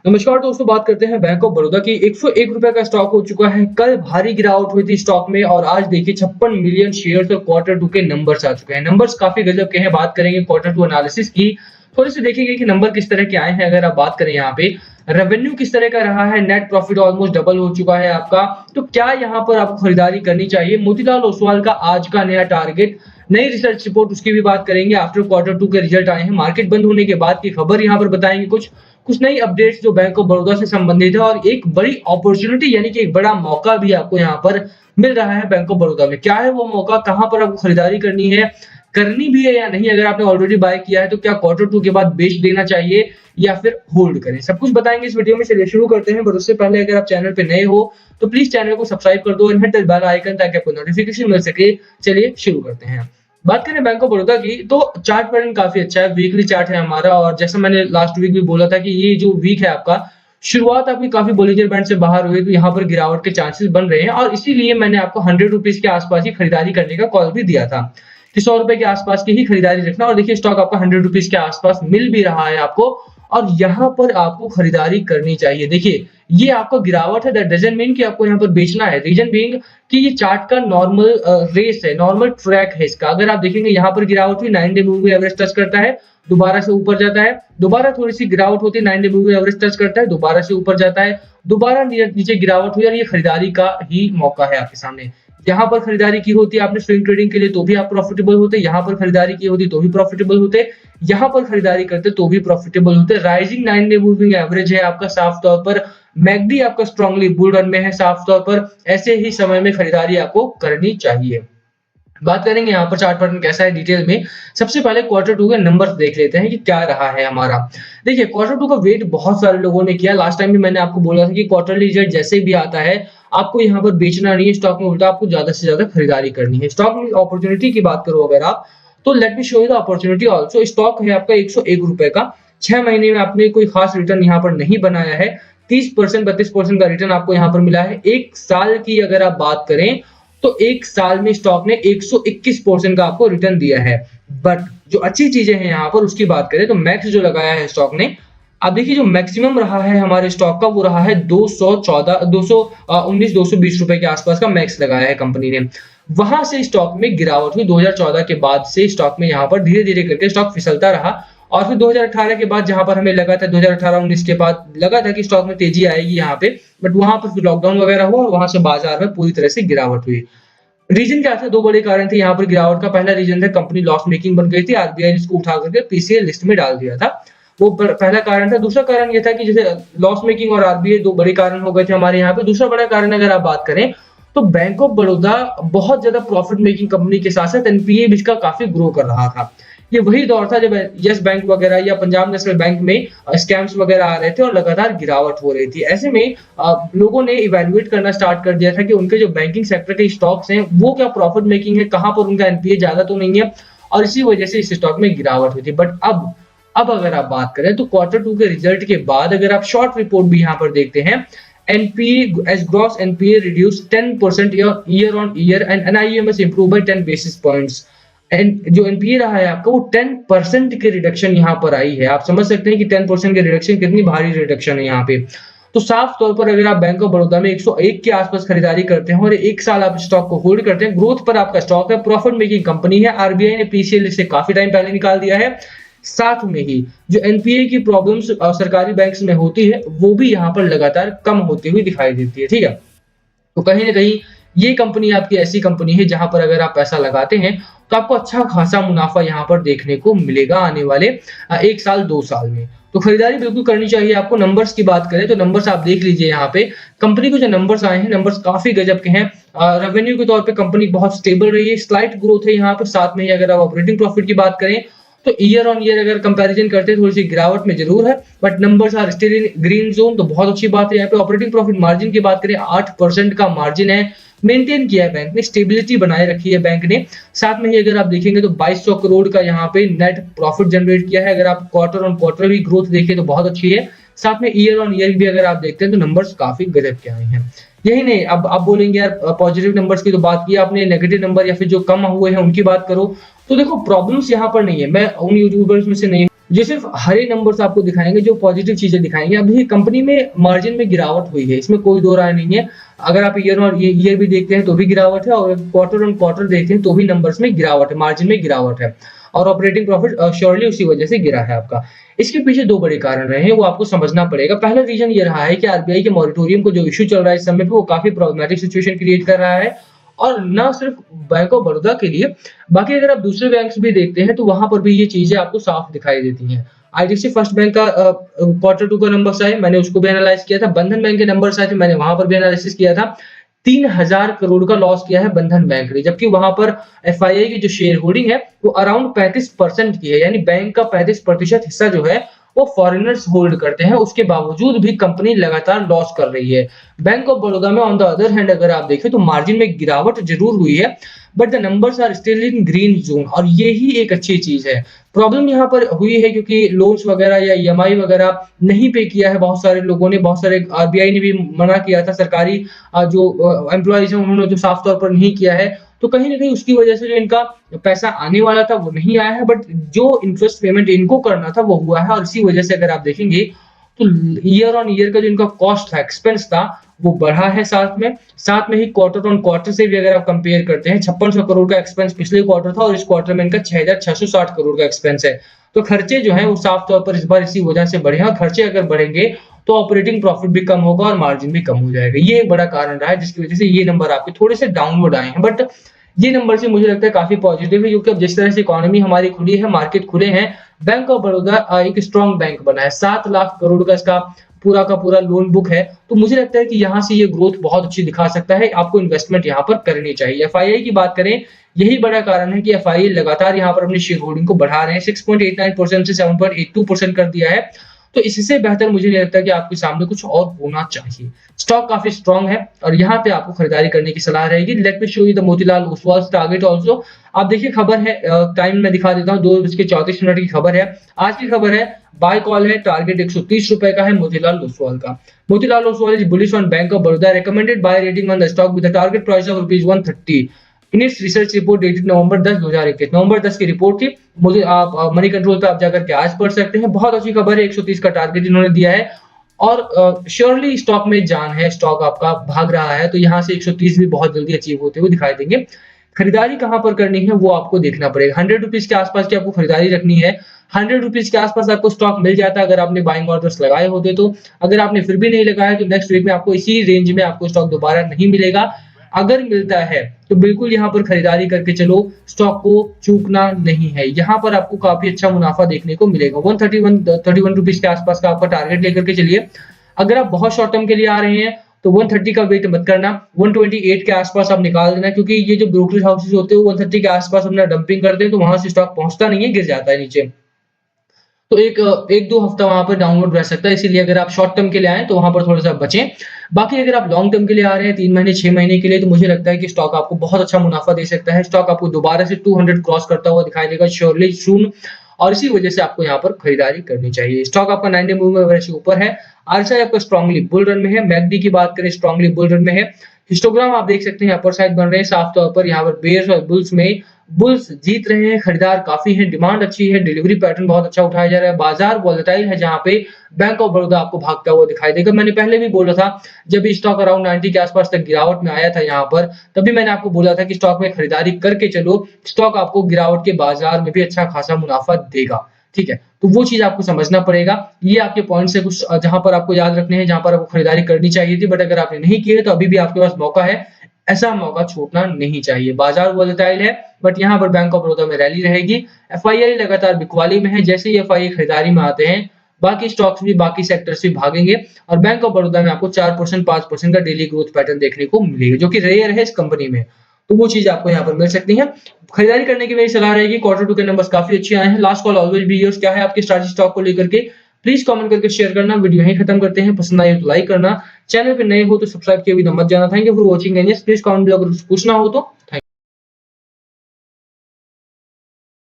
नमस्कार दोस्तों, बात करते हैं बैंक ऑफ बड़ौदा की। 101 रुपए का स्टॉक हो चुका है। कल भारी गिरावट हुई थी स्टॉक में और आज देखिए 56 मिलियन शेयर्स और क्वार्टर टू के नंबर्स आ चुके हैं। नंबर्स काफी गजब के हैं। बात करेंगे क्वार्टर टू एनालिसिस की, थोड़ी सी देखेंगे कि नंबर किस तरह के आए हैं। अगर आप बात करें यहाँ पे रेवेन्यू किस तरह का रहा है, नेट प्रॉफिट ऑलमोस्ट डबल हो चुका है आपका। तो क्या यहाँ पर आपको खरीदारी करनी चाहिए? मोतीलाल ओसवाल का आज का नया टारगेट, नई रिसर्च रिपोर्ट, उसकी भी बात करेंगे। आफ्टर क्वार्टर टू के रिजल्ट आए हैं, मार्केट बंद होने के बाद की खबर यहाँ पर बताएंगे। कुछ कुछ नई अपडेट्स जो बैंक ऑफ बड़ौदा से संबंधित है और एक बड़ी अपॉर्चुनिटी यानी कि एक बड़ा मौका भी आपको यहाँ पर मिल रहा है बैंक ऑफ बड़ौदा में। क्या है वो मौका, कहां पर आपको खरीदारी करनी है, करनी भी है या नहीं? अगर आपने ऑलरेडी बाय किया है तो क्या क्वार्टर टू के बाद बेच देना चाहिए या फिर होल्ड करें, सब कुछ बताएंगे इस वीडियो में। चलिए शुरू करते हैं। पर उससे पहले अगर आप चैनल पे नए हो तो प्लीज चैनल को सब्सक्राइब कर दो और हिट द बेल आइकन ताकि आपको नोटिफिकेशन मिल सके। चलिए शुरू करते हैं। बात करें बैंक ऑफ बड़ौदा की तो चार्ट पैटर्न काफी अच्छा है। वीकली चार्ट है हमारा और जैसा मैंने लास्ट वीक भी बोला था कि ये जो वीक है आपका, शुरुआत आपकी काफी बोलिंजर बैंड से बाहर हुई तो यहाँ पर गिरावट के चांसेस बन रहे हैं और इसीलिए मैंने आपको 100 रुपीज के आसपास ही खरीदारी करने का कॉल भी दिया था कि 100 रुपए के आसपास की ही खरीदारी रखना। और देखिए स्टॉक आपका 100 रुपीज के आसपास मिल भी रहा है आपको और यहाँ पर आपको खरीदारी करनी चाहिए। देखिए ये आपका गिरावट है, दैट डजंट मीन कि आपको यहाँ पर बेचना है। रीजन बीइंग कि ये चार्ट का नॉर्मल रेस है, नॉर्मल ट्रैक है इसका। अगर आप देखेंगे यहाँ पर गिरावट हुई, 9 डे मूविंग एवरेज टच करता है, दोबारा से ऊपर जाता है, दोबारा थोड़ी सी गिरावट होती है, 9 डे मूविंग एवरेज टच करता है, दोबारा से ऊपर जाता है, दोबारा नीचे गिरावट हुई और ये खरीदारी का ही मौका है आपके सामने। यहाँ पर खरीदारी की होती है आपने स्विंग ट्रेडिंग के लिए तो भी आप प्रॉफिटेबल होते, यहाँ पर खरीदारी की होती तो भी प्रॉफिटेबल होते, यहाँ पर खरीदारी करते तो भी प्रॉफिटेबल होते। राइजिंग 9 डे मूविंग एवरेज है आपका, साफ तौर पर मैकडी आपका स्ट्रांगली बुल रन में है, साफ तौर पर ऐसे ही समय में खरीदारी आपको करनी चाहिए। बात करेंगे यहाँ पर चार्ट पैटर्न कैसा है डिटेल में। सबसे पहले क्वार्टर टू के नंबर्स देख लेते हैं कि क्या रहा है हमारा। देखिए क्वार्टर टू का वेट बहुत सारे लोगों ने किया। लास्ट टाइम भी मैंने आपको बोला था कि क्वार्टरली रिजल्ट जैसे भी आता है आपको यहाँ पर बेचना नहीं है स्टॉक में, उल्टा आपको ज्यादा से ज्यादा खरीदारी करनी है। स्टॉक में अपॉर्चुनिटी की बात करो अगर आप, तो let me show you the opportunity also. Stock है आपका 101 रुपए का। 6 महीने में आपने कोई खास रिटर्न यहाँ पर नहीं बनाया है। 30% 32% का रिटर्न आपको यहाँ पर मिला है। एक साल की अगर आप बात करें तो एक साल में स्टॉक ने 121% का आपको रिटर्न दिया है। बट जो अच्छी चीजें हैं यहाँ पर उसकी बात करें तो मैक्स जो लगाया है स्टॉक ने, अब देखिए जो मैक्सिमम रहा है हमारे स्टॉक का वो रहा है 219 रुपए के आसपास का मैक्स लगाया है कंपनी ने। वहां से स्टॉक में गिरावट हुई 2014 के बाद से स्टॉक में यहाँ पर धीरे धीरे करके स्टॉक फिसलता रहा और फिर 2018 के बाद जहां पर हमें लगा था 2018-19 के बाद लगा था कि स्टॉक में तेजी आएगी यहाँ पे, बट वहां पर फिर लॉकडाउन वगैरह हुआ और वहां से बाजार में पूरी तरह से गिरावट हुई। रीजन क्या था? दो बड़े कारण थे यहाँ पर गिरावट का। पहला रीजन था कंपनी लॉस मेकिंग बन गई थी, आरबीआई ने इसको उठा करके पीसीएल लिस्ट में डाल दिया था, वो पहला कारण था। दूसरा कारण ये था कि जैसे लॉस मेकिंग और आरबीआई दो बड़े कारण हो गए थे हमारे यहाँ पे। दूसरा बड़ा कारण अगर आप बात करें तो बैंक ऑफ बड़ौदा बहुत ज्यादा प्रॉफिट मेकिंग कंपनी के साथ साथ एनपीए भी इसका काफी ग्रो कर रहा था। ये वही दौर था जब यस बैंक वगैरह या पंजाब नेशनल बैंक में स्कैम्स वगैरह आ रहे थे और लगातार गिरावट हो रही थी। ऐसे में लोगों ने इवैल्यूएट करना स्टार्ट कर दिया था कि उनके जो बैंकिंग सेक्टर के स्टॉक्स हैं वो क्या प्रॉफिट मेकिंग है, कहां पर उनका एनपीए ज्यादा तो नहीं है, और इसी वजह से इस स्टॉक में गिरावट हुई थी। बट अब अगर आप बात करें तो क्वार्टर टू के रिजल्ट के बाद अगर आप शॉर्ट रिपोर्ट भी यहाँ पर देखते हैं, NPA as gross NPA reduced 10% year on year and NIMS improved by 10 basis points। And जो एनपीए रहा है आपका वो 10% के रिडक्शन यहाँ पर आई है। आप समझ सकते हैं कि 10% के रिडक्शन कितनी भारी रिडक्शन है यहाँ पे। तो साफ तौर पर अगर आप बैंक ऑफ बड़ौदा में 101 के आसपास खरीदारी करते हैं और एक साल आप स्टॉक को होल्ड करते हैं, ग्रोथ पर आपका स्टॉक है, प्रॉफिट मेकिंग कंपनी है, आरबीआई ने पीसीएल से काफी टाइम पहले निकाल दिया है, साथ में ही जो एनपीए की प्रॉब्लम्स सरकारी बैंक्स में होती है वो भी यहाँ पर लगातार कम होती हुई दिखाई देती है। ठीक है, तो कहीं ना कहीं ये कंपनी आपकी ऐसी कंपनी है जहां पर अगर आप पैसा लगाते हैं तो आपको अच्छा खासा मुनाफा यहाँ पर देखने को मिलेगा आने वाले 1 साल 2 साल में। तो खरीदारी बिल्कुल करनी चाहिए आपको। नंबर्स की बात करें तो नंबर्स आप देख लीजिए यहाँ पे, कंपनी को जो नंबर्स आए हैं नंबर्स काफी गजब के हैं। रेवेन्यू के तौर पे कंपनी बहुत स्टेबल रही है, स्लाइट ग्रोथ है यहाँ पे। साथ में ही अगर आप ऑपरेटिंग प्रॉफिट की बात करें तो ईयर ऑन ईयर अगर कंपैरिजन करते हैं थोड़ी सी गिरावट में जरूर है, but numbers are still in green zone, तो बहुत अच्छी बात है। यहाँ पे ऑपरेटिंग प्रॉफिट मार्जिन की बात करें 8% का मार्जिन है, मेंटेन किया है बैंक ने, स्टेबिलिटी बनाए रखी है बैंक ने। साथ में ही अगर आप देखेंगे तो 2200 करोड़ का यहाँ पे नेट प्रॉफिट जनरेट किया है। अगर आप क्वार्टर ऑन क्वार्टर भी ग्रोथ देखें तो बहुत अच्छी है। साथ में ईयर ऑन ईयर भी अगर आप देखते हैं तो नंबर्स काफी गजब के आए हैं। यही नहीं, अब आप बोलेंगे यार पॉजिटिव नंबर्स की तो बात की आपने, नेगेटिव नंबर या फिर जो कम हुए हैं उनकी बात करो तो देखो प्रॉब्लम्स यहाँ पर नहीं है। मैं उन यूट्यूबर्स में से नहीं ये सिर्फ हरे नंबर्स आपको दिखाएंगे जो पॉजिटिव चीजें दिखाएंगे। अभी कंपनी में मार्जिन में गिरावट हुई है, इसमें कोई दो राय नहीं है। अगर आप ईयर और ईयर भी देखते हैं तो भी गिरावट है, और क्वार्टर ऑन क्वार्टर देखते हैं तो भी नंबर्स में गिरावट है, मार्जिन में गिरावट है, और ऑपरेटिंग प्रॉफिट श्योरली उसी वजह से गिरा है आपका। इसके पीछे दो बड़े कारण रहे हैं, वो आपको समझना पड़ेगा। पहला रीजन ये रहा है कि आरबीआई के मॉरिटोरियम को जो इश्यू चल रहा है इस समय पे, वो काफी प्रॉब्लमेटिक सिचुएशन क्रिएट कर रहा है, और ना सिर्फ बैंक ऑफ बड़ौदा के लिए, बाकी अगर आप दूसरे बैंक्स भी देखते हैं तो वहां पर भी ये चीजें आपको साफ दिखाई देती हैं। आईडीएफसी फर्स्ट बैंक का क्वार्टर टू का नंबर्स आए, मैंने उसको भी एनालाइज किया था। बंधन बैंक के नंबर्स आए थे, मैंने वहां पर भी एनालिसिस किया था। 3000 करोड़ का लॉस किया है बंधन बैंक ने, जबकि वहां पर एफआईआई की जो शेयर होल्डिंग है वो अराउंड 35% की है, यानी बैंक का 35% हिस्सा जो है वो फॉरेनर्स होल्ड करते हैं। उसके बावजूद भी कंपनी लगातार लॉस कर रही है। बैंक ऑफ बड़ौदा में ऑन द अदर हैंड अगर आप देखें तो मार्जिन में गिरावट जरूर हुई है, but the numbers are still in green zone, और ये ही एक अच्छी चीज है। प्रॉब्लम यहाँ पर हुई है क्योंकि लोन्स वगैरह या ईएमआई वगैरह नहीं पे किया है बहुत सारे लोगों ने, बहुत सारे आरबीआई ने भी मना किया था, सरकारी जो एम्प्लॉइज हैं उन्होंने जो साफ तौर पर नहीं किया है, तो कहीं ना कहीं उसकी वजह से जो इनका पैसा आने वाला था वो नहीं आया है, बट जो इंटरेस्ट पेमेंट इनको करना था वो हुआ है। और इसी वजह से अगर आप देखेंगे तो ईयर ऑन ईयर का जो इनका कॉस्ट था, एक्सपेंस था, वो बढ़ा है। साथ में ही क्वार्टर ऑन क्वार्टर से भी अगर आप कंपेयर करते हैं, 5600 करोड़ का एक्सपेंस पिछले क्वार्टर था और इस क्वार्टर में इनका 6660 करोड़ का एक्सपेंस है। तो खर्चे जो है वो साफ तौर पर इस बार इसी वजह से बढ़े हैं, और खर्चे अगर बढ़ेंगे तो ऑपरेटिंग प्रॉफिट भी कम होगा और मार्जिन भी कम हो जाएगा। ये एक बड़ा कारण रहा है जिसकी वजह से ये नंबर आपके थोड़े से डाउनवर्ड आए हैं, बट ये नंबर से मुझे लगता है काफी पॉजिटिव है, क्योंकि अब जिस तरह से इकोनॉमी हमारी खुली है, मार्केट खुले हैं, बैंक ऑफ बड़ौदा एक स्ट्रॉन्ग बैंक बना है। 7 लाख करोड़ का इसका पूरा का पूरा लोन बुक है, तो मुझे लगता है कि यहाँ से ये ग्रोथ बहुत अच्छी दिखा सकता है। आपको इन्वेस्टमेंट यहाँ पर करनी चाहिए। एफआईआई की बात करें, यही बड़ा कारण है कि एफआईआई लगातार यहाँ पर अपनी शेयर होल्डिंग को बढ़ा रहे हैं, 6.89% से 7.82% कर दिया है। तो इससे बेहतर मुझे नहीं लगता कि आपके सामने कुछ और होना चाहिए। स्टॉक काफी स्ट्रांग है और यहाँ पे आपको खरीदारी करने की सलाह रहेगी। Let me show you the Motilal Oswal target also. आप देखिए खबर है, टाइम में दिखा देता हूँ, 2:34 की खबर है। आज की खबर है, बाय कॉल है, टारगेट 130 रुपए का है मोतीलाल ओसवाल का। Motilal Oswal is bullish on bank of Baroda, recommended buy rating on the stock with the target price of ₹130 in its research report dated November 10 2021। November 10 की रिपोर्ट थी। मुझे आप मनी कंट्रोल पे आप जाकर के आज पढ़ सकते हैं। बहुत अच्छी खबर है, 130 का टारगेट इन्होंने दिया है, और श्योरली स्टॉक में जान है, स्टॉक आपका भाग रहा है, तो यहाँ से 130 भी बहुत जल्दी अचीव होते हुए दिखाई देंगे। खरीदारी कहां पर करनी है वो आपको देखना पड़ेगा। 100 रुपीज के आसपास की आपको खरीदारी रखनी है। 100 रुपीज के आसपास आपको स्टॉक मिल जाता है अगर आपने बाइंग ऑर्डर्स लगाए होते तो। अगर आपने फिर भी नहीं लगाया तो नेक्स्ट वीक में आपको इसी रेंज में आपको स्टॉक दोबारा नहीं मिलेगा। अगर मिलता है तो बिल्कुल यहाँ पर खरीदारी करके चलो, स्टॉक को चूकना नहीं है। यहाँ पर आपको काफी अच्छा मुनाफा देखने को मिलेगा। 131 रुपीज के आसपास का आपका टारगेट लेकर के चलिए। अगर आप बहुत शॉर्ट टर्म के लिए आ रहे हैं तो 130 का वेट मत करना, 128 के आसपास आप निकाल देना, क्योंकि ये जो ब्रोकरेज हाउसेस होते हैं 130 के आसपास अपना डंपिंग करते हैं, तो वहां से स्टॉक पहुंचता नहीं है, गिर जाता है नीचे। तो एक दो हफ्ता वहां पर डाउनलोड रह सकता है, इसीलिए अगर आप शॉर्ट टर्म के लिए आए तो वहां पर थोड़ा सा बचें। बाकी अगर आप लॉन्ग टर्म के लिए आ रहे हैं, 3 महीने 6 महीने के लिए, तो मुझे लगता है कि स्टॉक आपको बहुत अच्छा मुनाफा दे सकता है। स्टॉक आपको दोबारा से 200 क्रॉस करता हुआ दिखाई देगा श्योरली सून, और इसी वजह से आपको यहाँ पर खरीदारी करनी चाहिए। स्टॉक आपका 9 डे मूविंग एवरेज के ऊपर है। आरएसआई आपका स्ट्रांगली बुल रन में है। मैकडी की बात करें, स्ट्रांगली बुल रन में है। हिस्टोग्राम आप देख सकते हैं अपर साइड बन रहे हैं साफ तौर पर। यहाँ पर बेयर्स और बुल्स में बुल्स जीत रहे हैं, खरीदार काफी है, डिमांड अच्छी है, डिलीवरी पैटर्न बहुत अच्छा उठाया जा रहा है। बाजार वोलेटाइल है, जहां पे बैंक ऑफ बड़ौदा आपको भागता हुआ दिखाई देगा। मैंने पहले भी बोला था, जब स्टॉक अराउंड 90 के आसपास तक गिरावट में आया था यहाँ पर, तभी मैंने आपको बोला था कि स्टॉक में खरीदारी करके चलो, स्टॉक आपको गिरावट के बाजार में भी अच्छा खासा मुनाफा देगा। ठीक है, तो वो चीज आपको समझना पड़ेगा। ये आपके पॉइंट्स है कुछ जहां पर आपको याद रखने हैं, जहां पर आपको खरीदारी करनी चाहिए थी, बट अगर आपने नहीं किए तो अभी भी आपके पास मौका है। ऐसा मौका छूटना नहीं चाहिए। बाजार वोलेटाइल है, बट यहाँ पर बैंक ऑफ बड़ौदा में रैली रहेगी। एफआईआई लगातार बिकवाली में है। जैसे ही एफआईआई खरीदारी में आते हैं, बाकी स्टॉक्स भी, बाकी सेक्टर्स भी भागेंगे, और बैंक ऑफ बड़ौदा में आपको 4% 5% का डेली ग्रोथ पैटर्न देखने को मिलेगा, जो कि रेयर है इस कंपनी में। तो वो चीज आपको यहाँ पर मिल सकती है। खरीदारी करने की मेरी सलाह रहेगी। क्वार्टर 2 के नंबर्स काफी अच्छे आए हैं। Last call always be yours. क्या है आपकी स्ट्रैटेजी स्टॉक को लेकर के? प्लीज कमेंट करके शेयर करना। वीडियो यहीं खत्म करते हैं। पसंद आए तो लाइक करना, चैनल पे नए हो तो सब्सक्राइब किए बिना मत जाना। Thank you for watching and please comment below अगर कुछ पूछना हो तो।